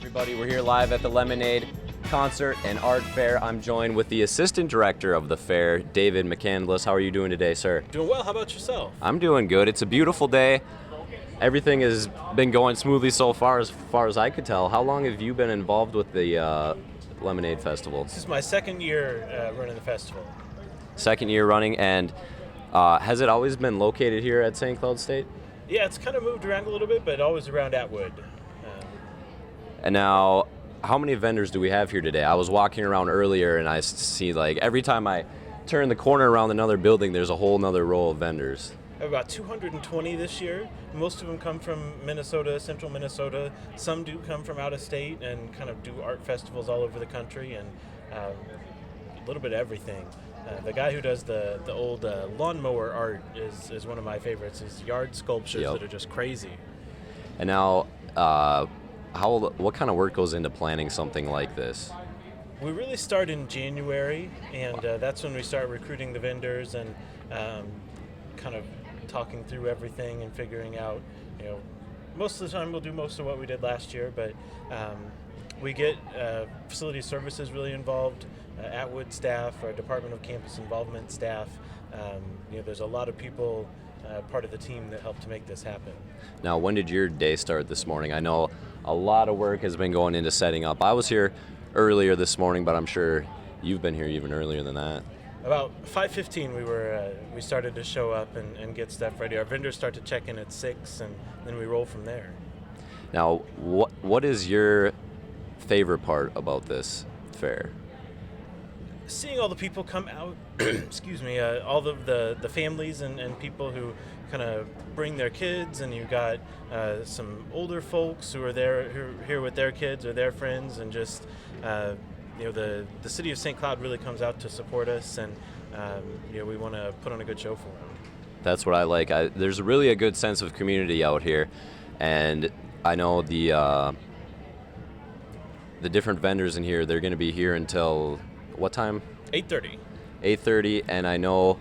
everybody. We're here live at the Lemonade Concert and Art Fair. I'm joined with the Assistant Director of the fair, David McCandless. How are you doing today, sir? Doing well. How about yourself? I'm doing good. It's a beautiful day. Everything has been going smoothly so far as I could tell. How long have you been involved with the Lemonade Festival? This is my second year running the festival. Second year running, and has it always been located here at St. Cloud State? Yeah, it's kind of moved around a little bit, but always around Atwood. And now, how many vendors do we have here today? I was walking around earlier, and I see, like, every time I turn the corner around another building, there's a whole nother row of vendors. I have about 220 this year. Most of them come from Minnesota, central Minnesota. Some do come from out of state and kind of do art festivals all over the country, and a little bit of everything. The guy who does the old lawnmower art is one of my favorites. His yard sculptures that are just crazy. And now, what kind of work goes into planning something like this? We really start in January, and that's when we start recruiting the vendors and kind of talking through everything and figuring out, most of the time we'll do most of what we did last year, but we get facility services really involved, Atwood staff, our Department of Campus Involvement staff. There's a lot of people part of the team that helped to make this happen. Now, when did your day start this morning? I know a lot of work has been going into setting up. I was here earlier this morning, but I'm sure you've been here even earlier than that. About 5:15 we started to show up and get stuff ready. Our vendors start to check in at 6, and then we roll from there. Now, what is your favorite part about this fair? Seeing all the people come out, excuse me, all of the families and people who kind of bring their kids, and you've got some older folks who are here with their kids or their friends, and just the city of St. Cloud really comes out to support us, and we want to put on a good show for them. That's what I like. There's really a good sense of community out here, and I know the different vendors in here, they're going to be here until what time? 8:30. 8:30, and I know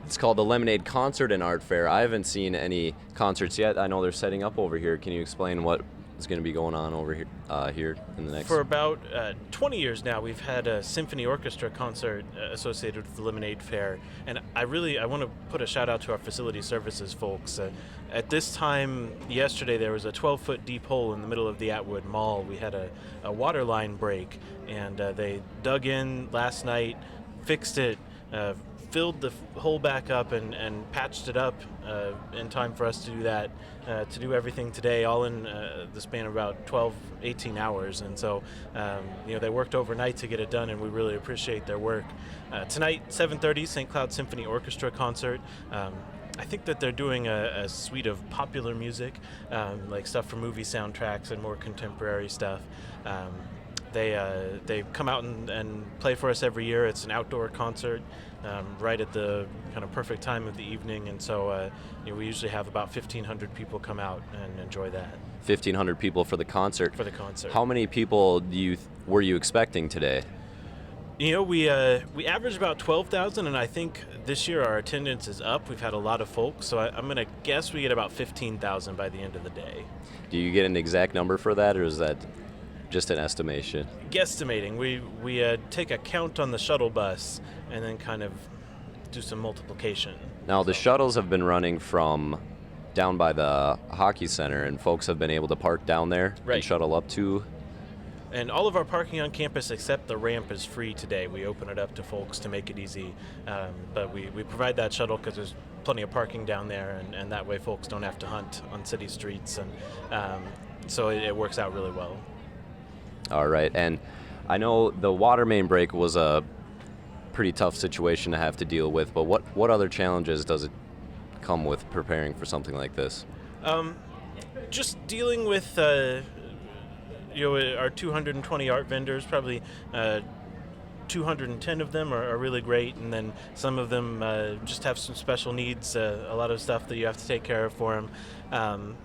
it's called the Lemonade Concert and Art Fair. I haven't seen any concerts yet. I know they're setting up over here. Can you explain what is going to be going on over here here in the next? For about 20 years now, we've had a symphony orchestra concert associated with the Lemonade Fair, and I want to put a shout out to our facility services folks. At this time yesterday, there was a 12-foot deep hole in the middle of the Atwood Mall. We had a water line break, and they dug in last night, fixed it, filled the hole back up and patched it up in time for us to do that, to do everything today, all in the span of about 18 hours. And so, they worked overnight to get it done, and we really appreciate their work. Tonight, 7:30, St. Cloud Symphony Orchestra concert. I think that they're doing a suite of popular music, like stuff from movie soundtracks and more contemporary stuff. They come out and play for us every year. It's an outdoor concert, right at the kind of perfect time of the evening, and so we usually have about 1,500 people come out and enjoy that. 1,500 people for the concert. For the concert. How many people were you expecting today? We average about 12,000, and I think this year our attendance is up. We've had a lot of folks, so I'm going to guess we get about 15,000 by the end of the day. Do you get an exact number for that, or is that just an estimation? Guesstimating. We take a count on the shuttle bus and then kind of do some multiplication. Now, the shuttles have been running from down by the hockey center, and folks have been able to park down there and shuttle up to. And all of our parking on campus except the ramp is free today. We open it up to folks to make it easy. But we provide that shuttle because there's plenty of parking down there, and that way folks don't have to hunt on city streets. And so it works out really well. All right. And I know the water main break was a pretty tough situation to have to deal with, but what other challenges does it come with preparing for something like this? Just dealing with our 220 art vendors, probably 210 of them are really great, and then some of them just have some special needs, a lot of stuff that you have to take care of for them.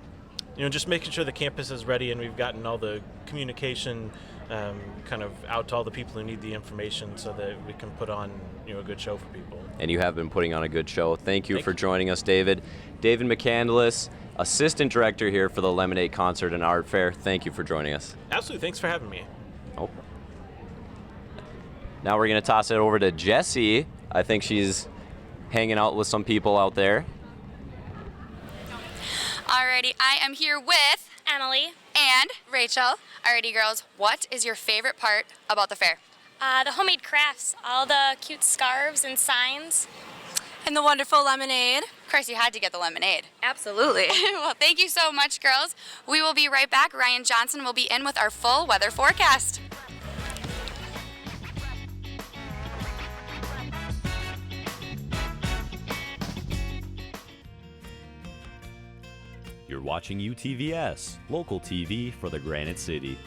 Just making sure the campus is ready, and we've gotten all the communication kind of out to all the people who need the information so that we can put on a good show for people. And you have been putting on a good show. Thank you for joining us, David. David McCandless, assistant director here for the Lemonade Concert and Art Fair. Thank you for joining us. Absolutely. Thanks for having me. Oh. Now we're going to toss it over to Jessie. I think she's hanging out with some people out there. Alrighty, I am here with Emily. and Rachel. Alrighty, girls, what is your favorite part about the fair? The homemade crafts, all the cute scarves and signs. And the wonderful lemonade. Of course, you had to get the lemonade. Absolutely. Well, thank you so much, girls. We will be right back. Ryan Johnson will be in with our full weather forecast. You're watching UTVS, local TV for the Granite City.